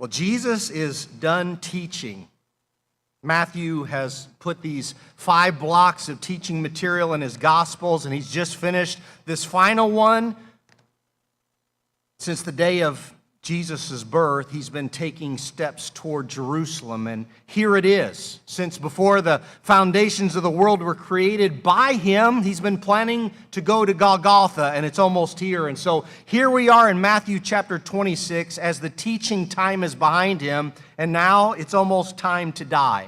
Well, Jesus is done teaching. Matthew has put these 5 blocks of teaching material in his Gospels, and he's just finished this final one. Since the day of Jesus' birth, he's been taking steps toward Jerusalem, and here it is. Since before the foundations of the world were created by him, he's been planning to go to Golgotha, and it's almost here. And so here we are in Matthew chapter 26 as the teaching time is behind him, and now it's almost time to die.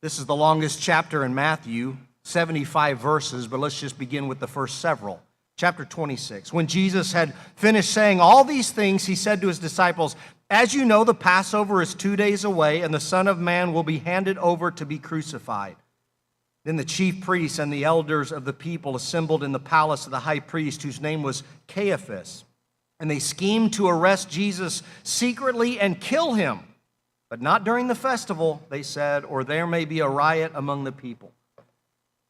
This is the longest chapter in Matthew, 75 verses, but let's just begin with the first several. Chapter 26. When Jesus had finished saying all these things, he said to his disciples, "As you know, the Passover is 2 days away, and the Son of Man will be handed over to be crucified." Then the chief priests and the elders of the people assembled in the palace of the high priest, whose name was Caiaphas. And they schemed to arrest Jesus secretly and kill him. But not during the festival, they said, or there may be a riot among the people.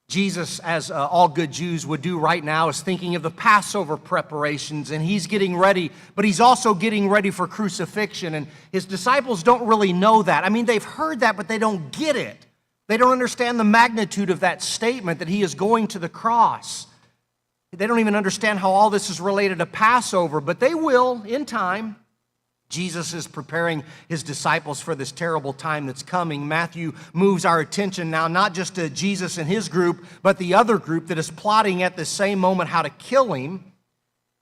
Jesus, as all good Jews would do right now, is thinking of the Passover preparations, and he's getting ready, but he's also getting ready for crucifixion, and his disciples don't really know that. I mean, they've heard that, but they don't get it. They don't understand the magnitude of that statement that he is going to the cross. They don't even understand how all this is related to Passover, but they will in time. Jesus is preparing his disciples for this terrible time that's coming. Matthew moves our attention now not just to Jesus and his group, but the other group that is plotting at the same moment how to kill him.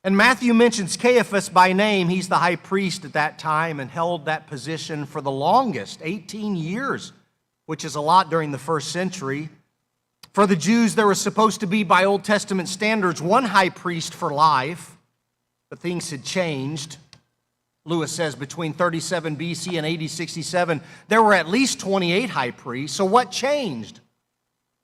And Matthew mentions Caiaphas by name. He's the high priest at that time and held that position for the longest, 18 years, which is a lot during the first century. For the Jews, there was supposed to be, by Old Testament standards, one high priest for life, but things had changed. Lewis says between 37 BC and AD 67, there were at least 28 high priests. So what changed?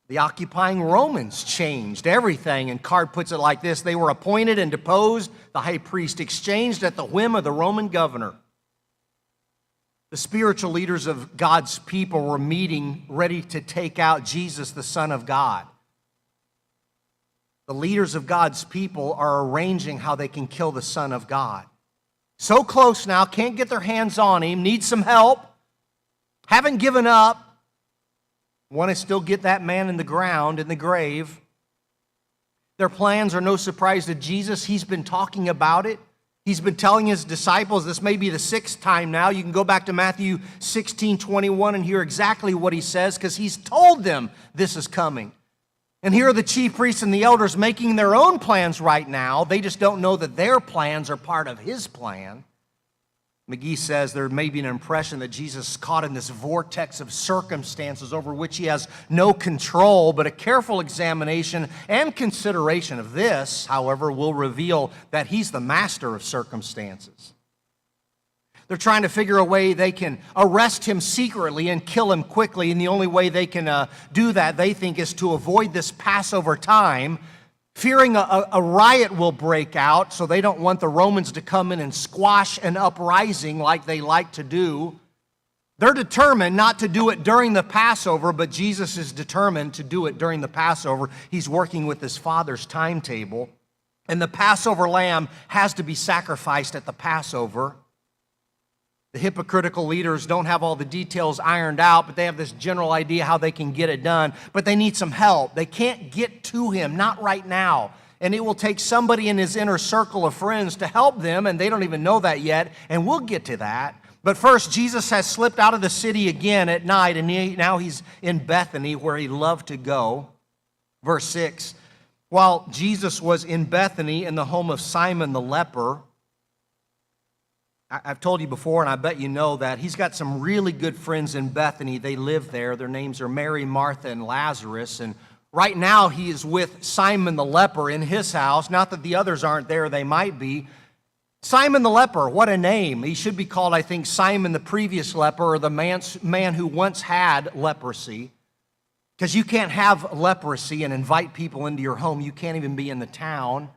The occupying Romans changed everything. And Card puts it like this: they were appointed and deposed, the high priest exchanged at the whim of the Roman governor. The spiritual leaders of God's people were meeting, ready to take out Jesus, the Son of God. The leaders of God's people are arranging how they can kill the Son of God. So close now, can't get their hands on him, need some help, haven't given up, want to still get that man in the ground, in the grave. Their plans are no surprise to Jesus. He's been talking about it. He's been telling his disciples, this may be the 6th time now. You can go back to Matthew 16:21 and hear exactly what he says, because he's told them this is coming. And here are the chief priests and the elders making their own plans right now. They just don't know that their plans are part of his plan. McGee says there may be an impression that Jesus is caught in this vortex of circumstances over which he has no control, but a careful examination and consideration of this, however, will reveal that he's the master of circumstances. They're trying to figure a way they can arrest him secretly and kill him quickly, and the only way they can do that, they think, is to avoid this Passover time, fearing a riot will break out, so they don't want the Romans to come in and squash an uprising like they like to do. They're determined not to do it during the Passover, but Jesus is determined to do it during the Passover. He's working with his Father's timetable, and the Passover lamb has to be sacrificed at the Passover. The hypocritical leaders don't have all the details ironed out, but they have this general idea how they can get it done. But they need some help. They can't get to him, not right now. And it will take somebody in his inner circle of friends to help them, and they don't even know that yet, and we'll get to that. But first, Jesus has slipped out of the city again at night, and now he's in Bethany, where he loved to go. Verse 6, while Jesus was in Bethany in the home of Simon the leper, I've told you before, and I bet you know that, he's got some really good friends in Bethany. They live there. Their names are Mary, Martha, and Lazarus. And right now he is with Simon the leper in his house. Not that the others aren't there, they might be. Simon the leper, what a name. He should be called, I think, Simon the previous leper, or the man who once had leprosy. Because you can't have leprosy and invite people into your home. You can't even be in the town.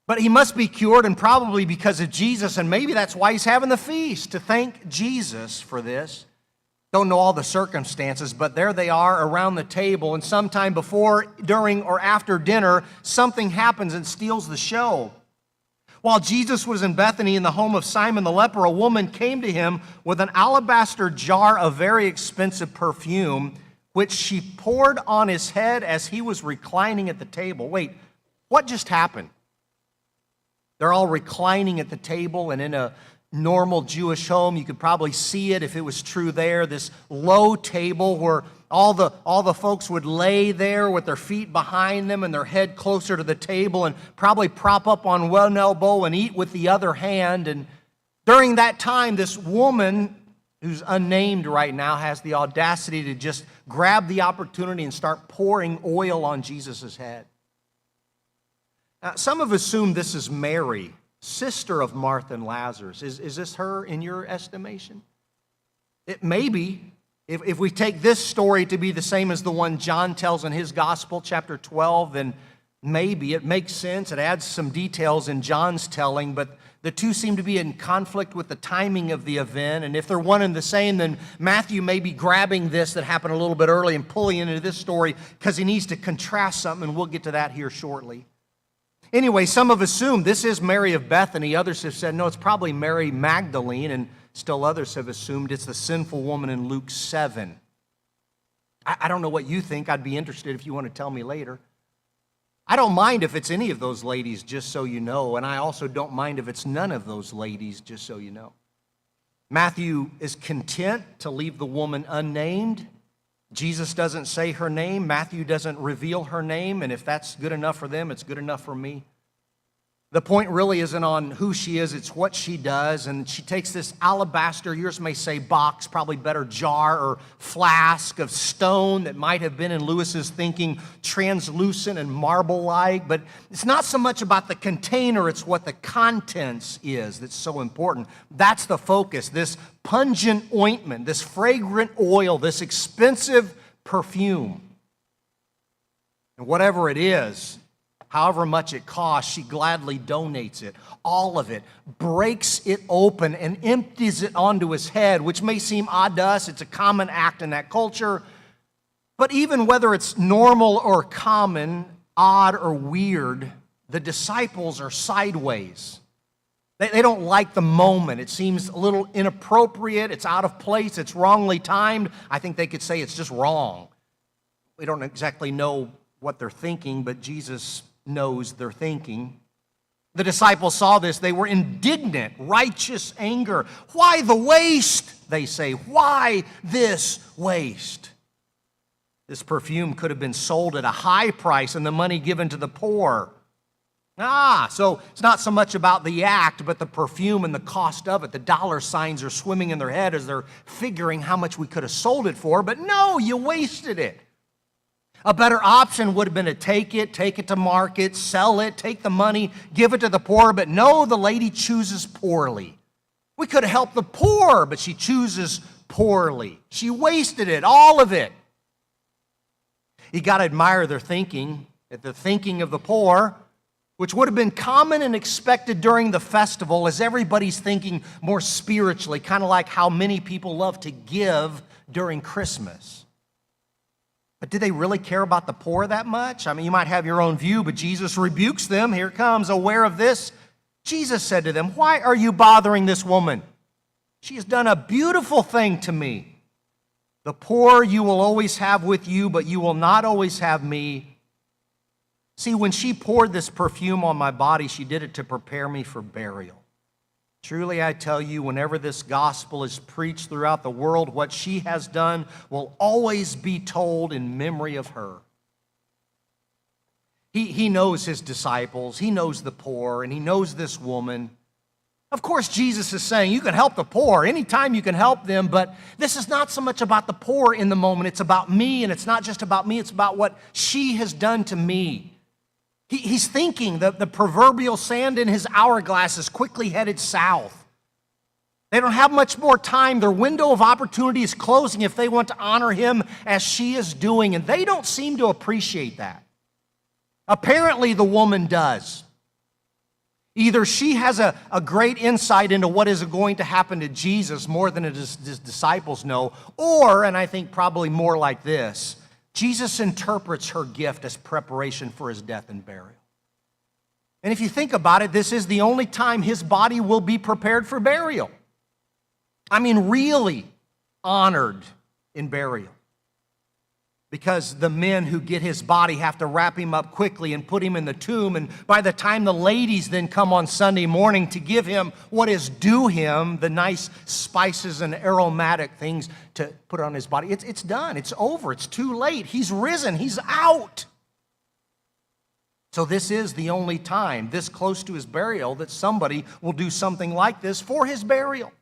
But he must be cured, and probably because of Jesus, and maybe that's why he's having the feast, to thank Jesus for this. Don't know all the circumstances, but there they are around the table, and sometime before, during, or after dinner, something happens and steals the show. While Jesus was in Bethany in the home of Simon the leper, a woman came to him with an alabaster jar of very expensive perfume, which she poured on his head as he was reclining at the table. Wait, what just happened? They're all reclining at the table, and in a normal Jewish home, you could probably see it if it was true there, this low table where all the folks would lay there with their feet behind them and their head closer to the table and probably prop up on one elbow and eat with the other hand. And during that time, this woman, who's unnamed right now, has the audacity to just grab the opportunity and start pouring oil on Jesus' head. Now, some have assumed this is Mary, sister of Martha and Lazarus. Is this her in your estimation? It may be. If we take this story to be the same as the one John tells in his gospel, chapter 12, then maybe it makes sense. It adds some details in John's telling, but the two seem to be in conflict with the timing of the event. And if they're one and the same, then Matthew may be grabbing this that happened a little bit early and pulling it into this story because he needs to contrast something, and we'll get to that here shortly. Anyway, some have assumed this is Mary of Bethany. Others have said, no, it's probably Mary Magdalene, and still others have assumed it's the sinful woman in Luke 7. I don't know what you think. I'd be interested if you want to tell me later. I don't mind if it's any of those ladies, just so you know, and I also don't mind if it's none of those ladies, just so you know. Matthew is content to leave the woman unnamed. Jesus doesn't say her name. Matthew doesn't reveal her name, and if that's good enough for them, it's good enough for me. The point really isn't on who she is, it's what she does. And she takes this alabaster, yours may say box, probably better jar or flask of stone that might have been in Lewis's thinking translucent and marble-like. But it's not so much about the container, it's what the contents is that's so important. That's the focus, this pungent ointment, this fragrant oil, this expensive perfume. And whatever it is, however much it costs, she gladly donates it, all of it, breaks it open and empties it onto his head, which may seem odd to us. It's a common act in that culture. But even whether it's normal or common, odd or weird, the disciples are sideways. They don't like the moment. It seems a little inappropriate. It's out of place. It's wrongly timed. I think they could say it's just wrong. We don't exactly know what they're thinking, but Jesus knows they're thinking. The disciples saw this. They were indignant, righteous anger. Why the waste, they say. Why this waste? This perfume could have been sold at a high price and the money given to the poor. So it's not so much about the act, but the perfume and the cost of it. The dollar signs are swimming in their head as they're figuring how much we could have sold it for. But no, you wasted it. A better option would have been to take it to market, sell it, take the money, give it to the poor. But no, the lady chooses poorly. We could have helped the poor, but she chooses poorly. She wasted it, all of it. You got to admire their thinking, the thinking of the poor, which would have been common and expected during the festival as everybody's thinking more spiritually, kind of like how many people love to give during Christmas. But did they really care about the poor that much? I mean, you might have your own view, but Jesus rebukes them. Here it comes, aware of this. Jesus said to them, "Why are you bothering this woman? She has done a beautiful thing to me. The poor you will always have with you, but you will not always have me. See, when she poured this perfume on my body, she did it to prepare me for burial. Truly, I tell you, whenever this gospel is preached throughout the world, what she has done will always be told in memory of her." He knows his disciples, he knows the poor, and he knows this woman. Of course, Jesus is saying you can help the poor anytime you can help them, but this is not so much about the poor in the moment. It's about me, and it's not just about me. It's about what she has done to me. He's thinking that the proverbial sand in his hourglass is quickly headed south. They don't have much more time. Their window of opportunity is closing if they want to honor him as she is doing, and they don't seem to appreciate that. Apparently, the woman does. Either she has a great insight into what is going to happen to Jesus more than his disciples know, or, and I think probably more like this, Jesus interprets her gift as preparation for his death and burial. And if you think about it, this is the only time his body will be prepared for burial. I mean, really honored in burial. Because the men who get his body have to wrap him up quickly and put him in the tomb. And by the time the ladies then come on Sunday morning to give him what is due him, the nice spices and aromatic things to put on his body, it's done. It's over. It's too late. He's risen. He's out. So this is the only time, this close to his burial, that somebody will do something like this for his burial.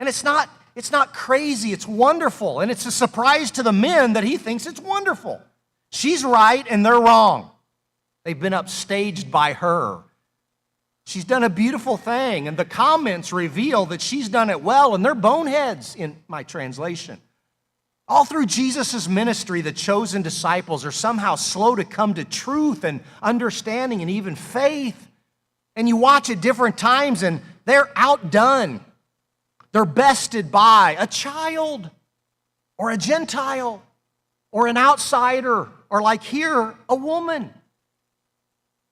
And it's not crazy, it's wonderful. And it's a surprise to the men that he thinks it's wonderful. She's right and they're wrong. They've been upstaged by her. She's done a beautiful thing, and the comments reveal that she's done it well, and they're boneheads in my translation. All through Jesus' ministry, the chosen disciples are somehow slow to come to truth and understanding and even faith. And you watch at different times and they're outdone. They're bested by a child or a Gentile or an outsider or, like here, a woman.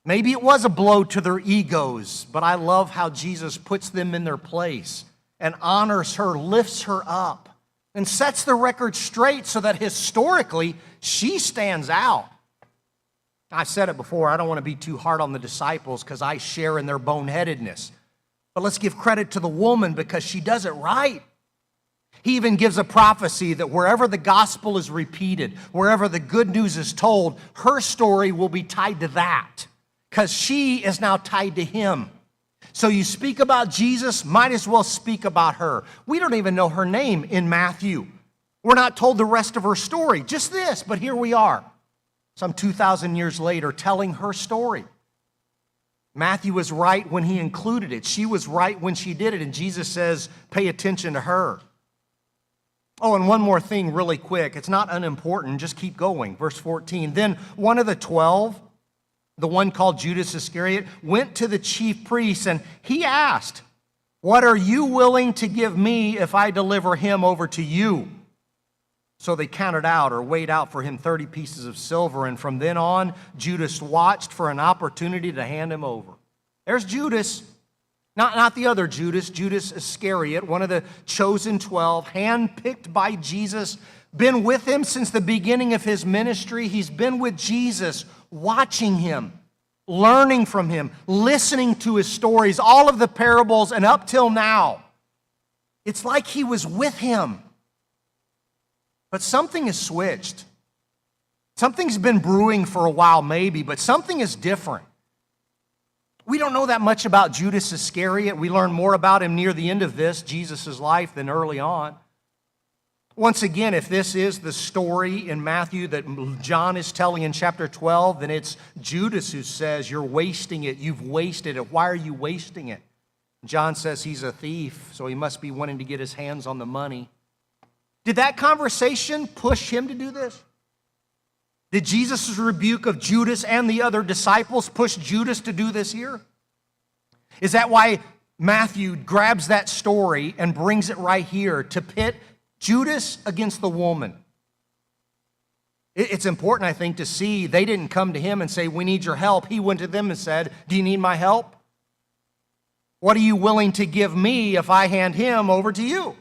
Maybe it was a blow to their egos, but I love how Jesus puts them in their place and honors her, lifts her up, and sets the record straight so that historically she stands out. I've said it before, I don't want to be too hard on the disciples because I share in their boneheadedness. But let's give credit to the woman because she does it right. He even gives a prophecy that wherever the gospel is repeated, wherever the good news is told, her story will be tied to that because she is now tied to him. So you speak about Jesus, might as well speak about her. We don't even know her name in Matthew. We're not told the rest of her story, just this, but here we are, some 2,000 years later, telling her story. Matthew was right when he included it. She was right when she did it, and Jesus says, pay attention to her. Oh, and one more thing really quick. It's not unimportant. Just keep going. Verse 14. Then one of the 12, the one called Judas Iscariot, went to the chief priests, and he asked, what are you willing to give me if I deliver him over to you? So they counted out or weighed out for him 30 pieces of silver, and from then on, Judas watched for an opportunity to hand him over. There's Judas, not the other Judas, Judas Iscariot, one of the chosen 12, handpicked by Jesus, been with him since the beginning of his ministry. He's been with Jesus, watching him, learning from him, listening to his stories, all of the parables, and up till now. It's like he was with him. But something has switched. Something's been brewing for a while maybe, but something is different. We don't know that much about Judas Iscariot. We learn more about him near the end of Jesus' life, than early on. Once again, if this is the story in Matthew that John is telling in chapter 12, then it's Judas who says, you're wasting it, you've wasted it. Why are you wasting it? John says he's a thief, so he must be wanting to get his hands on the money. Did that conversation push him to do this? Did Jesus' rebuke of Judas and the other disciples push Judas to do this here? Is that why Matthew grabs that story and brings it right here to pit Judas against the woman? It's important, I think, to see they didn't come to him and say, we need your help. He went to them and said, do you need my help? What are you willing to give me if I hand him over to you?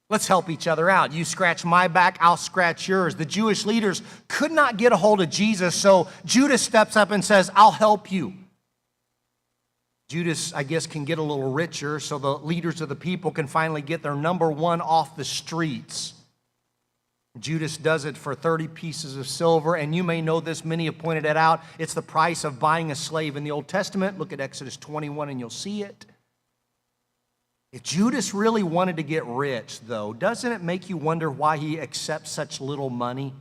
Let's help each other out. You scratch my back, I'll scratch yours. The Jewish leaders could not get a hold of Jesus, so Judas steps up and says, I'll help you. Judas, I guess, can get a little richer so the leaders of the people can finally get their number one off the streets. Judas does it for 30 pieces of silver, and you may know this, many have pointed it out. It's the price of buying a slave in the Old Testament. Look at Exodus 21 and you'll see it. If Judas really wanted to get rich, though, doesn't it make you wonder why he accepts such little money?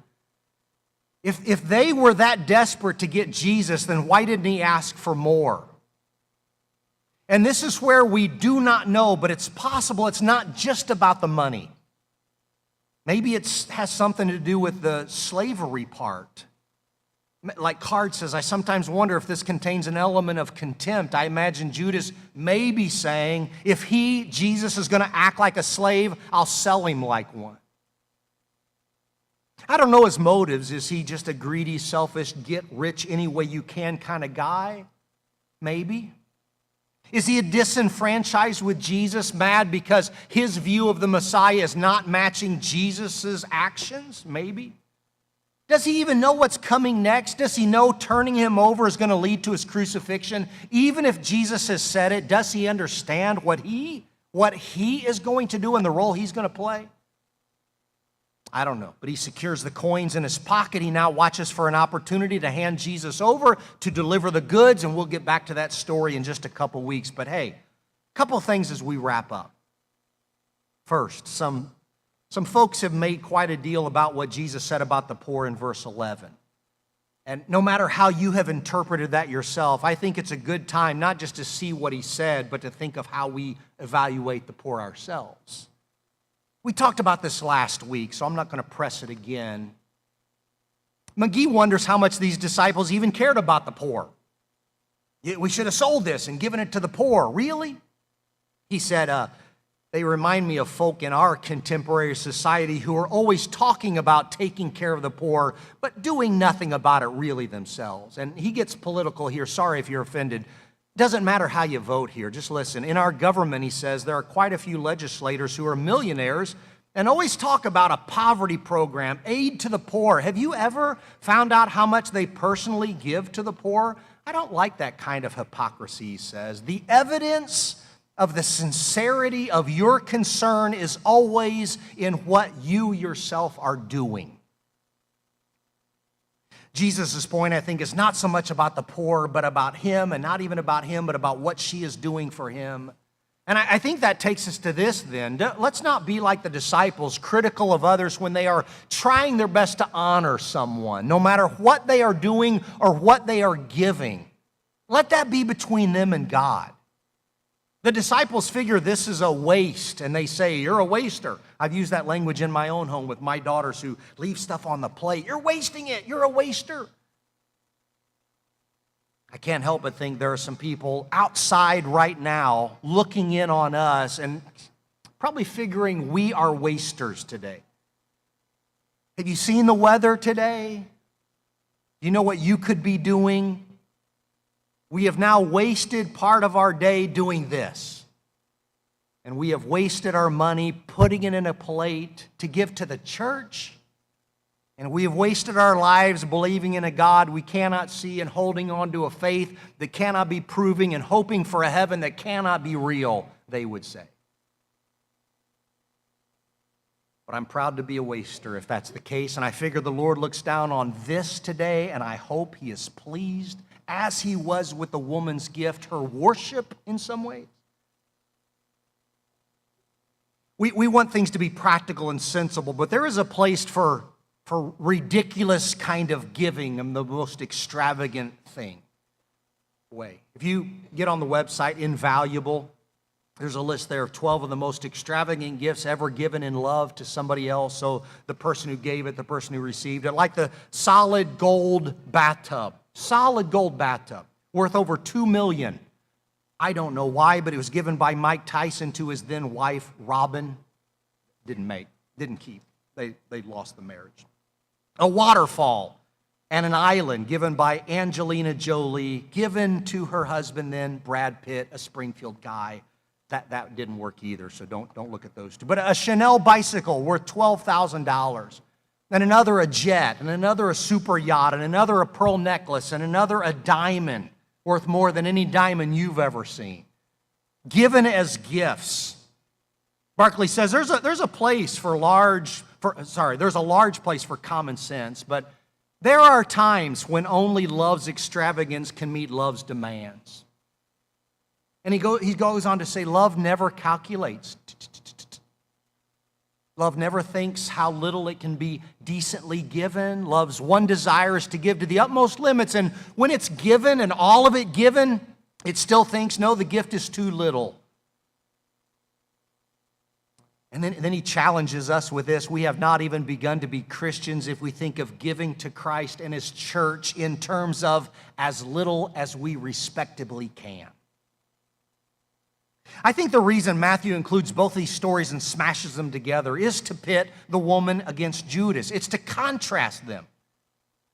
If they were that desperate to get Jesus, then why didn't he ask for more? And this is where we do not know, but it's possible it's not just about the money. Maybe it has something to do with the slavery part. Like Card says, I sometimes wonder if this contains an element of contempt. I imagine Judas may be saying, if Jesus, is going to act like a slave, I'll sell him like one. I don't know his motives. Is he just a greedy, selfish, get rich any way you can kind of guy? Maybe. Is he disenfranchised with Jesus, mad because his view of the Messiah is not matching Jesus' actions? Maybe. Does he even know what's coming next? Does he know turning him over is going to lead to his crucifixion? Even if Jesus has said it, does he understand what he is going to do and the role he's going to play? I don't know, but he secures the coins in his pocket. He now watches for an opportunity to hand Jesus over to deliver the goods, and we'll get back to that story in just a couple weeks. But hey, a couple of things as we wrap up. First, some folks have made quite a deal about what Jesus said about the poor in verse 11. And no matter how you have interpreted that yourself, I think it's a good time not just to see what he said, but to think of how we evaluate the poor ourselves. We talked about this last week, so I'm not going to press it again. McGee wonders how much these disciples even cared about the poor. We should have sold this and given it to the poor. Really? He said, they remind me of folk in our contemporary society who are always talking about taking care of the poor, but doing nothing about it really themselves. And he gets political here. Sorry if you're offended. Doesn't matter how you vote here. Just listen. In our government, he says, there are quite a few legislators who are millionaires and always talk about a poverty program, aid to the poor. Have you ever found out how much they personally give to the poor? I don't like that kind of hypocrisy, he says. The evidence of the sincerity of your concern is always in what you yourself are doing. Jesus' point, I think, is not so much about the poor, but about him, and not even about him, but about what she is doing for him. And I think that takes us to this then. Let's not be like the disciples, critical of others when they are trying their best to honor someone, no matter what they are doing or what they are giving. Let that be between them and God. The disciples figure this is a waste, and they say, you're a waster. I've used that language in my own home with my daughters who leave stuff on the plate. You're wasting it. You're a waster. I can't help but think there are some people outside right now looking in on us and probably figuring we are wasters today. Have you seen the weather today? Do you know what you could be doing? We have now wasted part of our day doing this. And we have wasted our money putting it in a plate to give to the church. And we have wasted our lives believing in a God we cannot see and holding on to a faith that cannot be proving and hoping for a heaven that cannot be real, they would say. But I'm proud to be a waster if that's the case. And I figure the Lord looks down on this today, and I hope he is pleased, as he was with the woman's gift, her worship in some ways. We want things to be practical and sensible, but there is a place for ridiculous kind of giving in the most extravagant way. If you get on the website, Invaluable, there's a list there of 12 of the most extravagant gifts ever given in love to somebody else. So the person who gave it, the person who received it, like the solid gold bathtub worth over $2 million. I don't know why, but it was given by Mike Tyson to his then wife, Robin. Didn't keep. They lost the marriage. A waterfall and an island given by Angelina Jolie, given to her husband then, Brad Pitt, a Springfield guy. That didn't work either, so don't look at those two. But a Chanel bicycle worth $12,000. And another a jet, and another a super yacht, and another a pearl necklace, and another a diamond worth more than any diamond you've ever seen. Given as gifts. Barclay says there's a large place for common sense, but there are times when only love's extravagance can meet love's demands. And he goes on to say, love never calculates. Love never thinks how little it can be decently given. Love's one desire is to give to the utmost limits. And when it's given and all of it given, it still thinks, no, the gift is too little. And then he challenges us with this. We have not even begun to be Christians if we think of giving to Christ and his church in terms of as little as we respectably can. I think the reason Matthew includes both these stories and smashes them together is to pit the woman against Judas. It's to contrast them.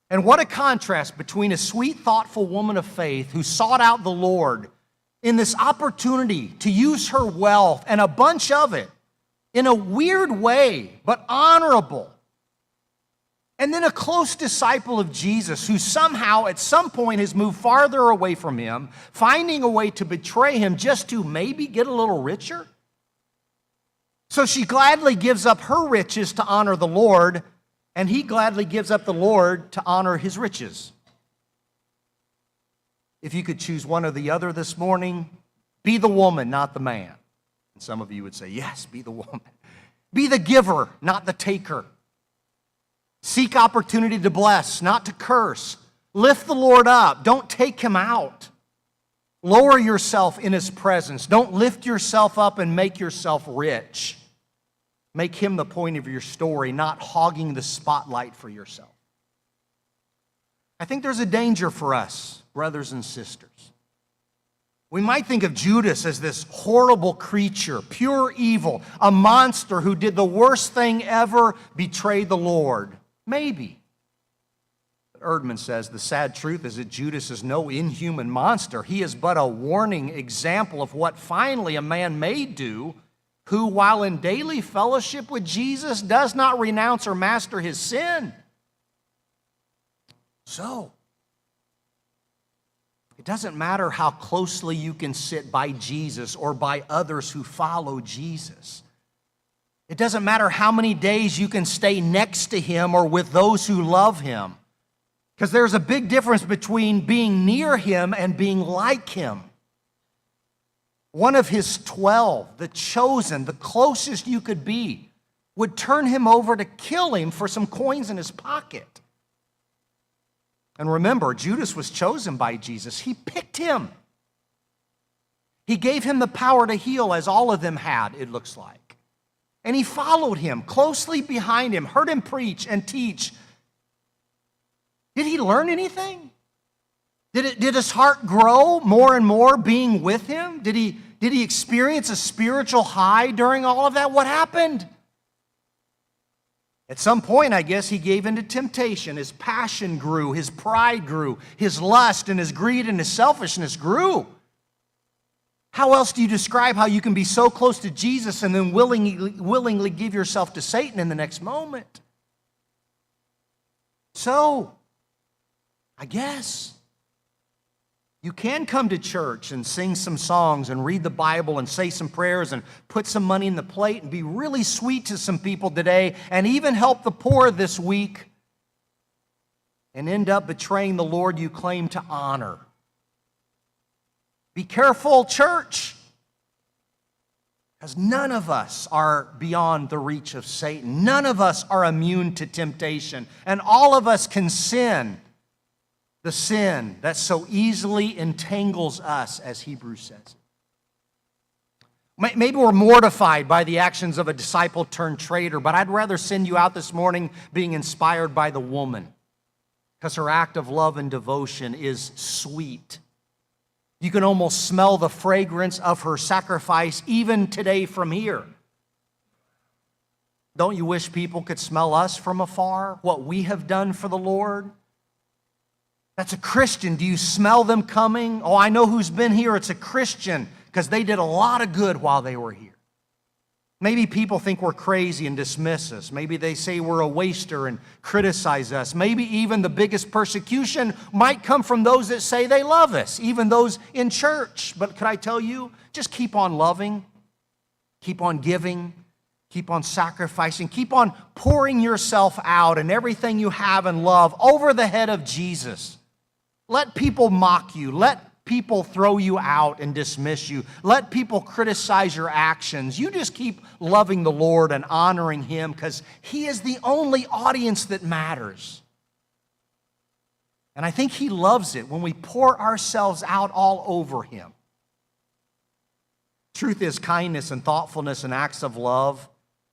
And what a contrast between a sweet, thoughtful woman of faith who sought out the Lord in this opportunity to use her wealth and a bunch of it in a weird way, but honorable. And then a close disciple of Jesus who somehow at some point has moved farther away from him, finding a way to betray him just to maybe get a little richer. So she gladly gives up her riches to honor the Lord, and he gladly gives up the Lord to honor his riches. If you could choose one or the other this morning, be the woman, not the man. And some of you would say, yes, be the woman. Be the giver, not the taker. Seek opportunity to bless, not to curse. Lift the Lord up. Don't take him out. Lower yourself in his presence. Don't lift yourself up and make yourself rich. Make him the point of your story, not hogging the spotlight for yourself. I think there's a danger for us, brothers and sisters. We might think of Judas as this horrible creature, pure evil, a monster who did the worst thing ever, betrayed the Lord. Maybe. But Erdman says the sad truth is that Judas is no inhuman monster. He is but a warning example of what finally a man may do who, while in daily fellowship with Jesus, does not renounce or master his sin. So, it doesn't matter how closely you can sit by Jesus or by others who follow Jesus. It doesn't matter how many days you can stay next to him or with those who love him. Because there's a big difference between being near him and being like him. One of his 12, the chosen, the closest you could be, would turn him over to kill him for some coins in his pocket. And remember, Judas was chosen by Jesus. He picked him. He gave him the power to heal, as all of them had, it looks like. And he followed him closely behind him, heard him preach and teach. Did he learn anything? Did his heart grow more and more being with him? Did he experience a spiritual high during all of that? What happened? At some point, I guess, he gave into temptation. His passion grew, his pride grew, his lust and his greed and his selfishness grew. How else do you describe how you can be so close to Jesus and then willingly give yourself to Satan in the next moment? So, I guess you can come to church and sing some songs and read the Bible and say some prayers and put some money in the plate and be really sweet to some people today and even help the poor this week and end up betraying the Lord you claim to honor. Be careful, church, because none of us are beyond the reach of Satan. None of us are immune to temptation, and all of us can sin, the sin that so easily entangles us, as Hebrews says. Maybe we're mortified by the actions of a disciple turned traitor, but I'd rather send you out this morning being inspired by the woman, because her act of love and devotion is sweet. You can almost smell the fragrance of her sacrifice even today from here. Don't you wish people could smell us from afar, what we have done for the Lord? That's a Christian. Do you smell them coming? Oh, I know who's been here. It's a Christian, because they did a lot of good while they were here. Maybe people think we're crazy and dismiss us. Maybe they say we're a waster and criticize us. Maybe even the biggest persecution might come from those that say they love us, even those in church. But could I tell you, just keep on loving, keep on giving, keep on sacrificing, keep on pouring yourself out and everything you have and love over the head of Jesus. Let people mock you. Let people throw you out and dismiss you. Let people criticize your actions. You just keep loving the Lord and honoring him, because he is the only audience that matters. And I think he loves it when we pour ourselves out all over him. Truth is, kindness and thoughtfulness and acts of love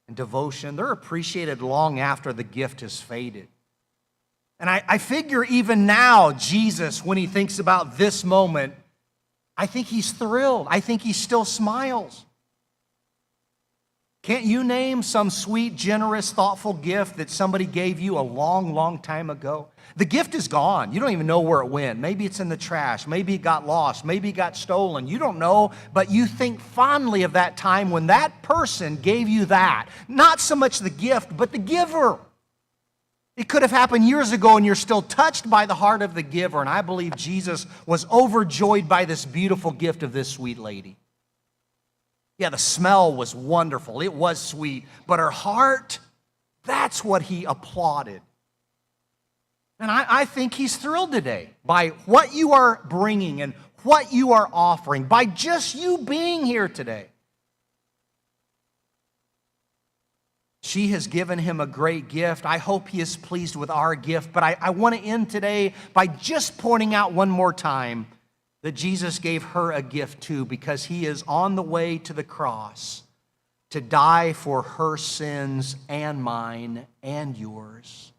and devotion, they're appreciated long after the gift has faded. And I figure even now, Jesus, when he thinks about this moment, I think he's thrilled. I think he still smiles. Can't you name some sweet, generous, thoughtful gift that somebody gave you a long, long time ago? The gift is gone. You don't even know where it went. Maybe it's in the trash. Maybe it got lost. Maybe it got stolen. You don't know, but you think fondly of that time when that person gave you that. Not so much the gift, but the giver. It could have happened years ago, and you're still touched by the heart of the giver. And I believe Jesus was overjoyed by this beautiful gift of this sweet lady. Yeah, the smell was wonderful. It was sweet. But her heart, that's what he applauded. And I think he's thrilled today by what you are bringing and what you are offering, by just you being here today. She has given him a great gift. I hope he is pleased with our gift. But I want to end today by just pointing out one more time that Jesus gave her a gift too, because he is on the way to the cross to die for her sins and mine and yours.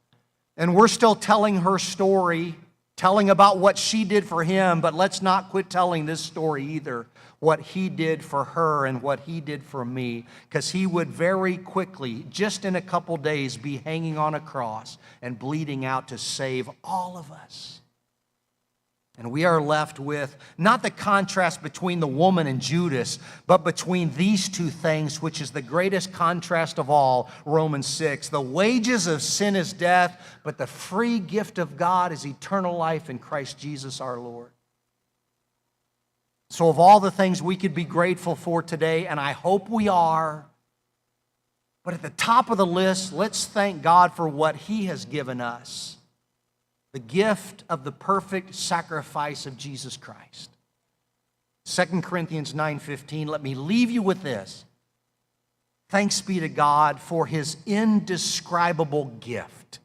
And we're still telling her story, telling about what she did for him, but let's not quit telling this story either, what he did for her and what he did for me, because he would very quickly, just in a couple days, be hanging on a cross and bleeding out to save all of us. And we are left with not the contrast between the woman and Judas, but between these two things, which is the greatest contrast of all, Romans 6. The wages of sin is death, but the free gift of God is eternal life in Christ Jesus our Lord. So of all the things we could be grateful for today, and I hope we are, but at the top of the list, let's thank God for what he has given us. The gift of the perfect sacrifice of Jesus Christ. 2 Corinthians 9:15, let me leave you with this. Thanks be to God for his indescribable gift.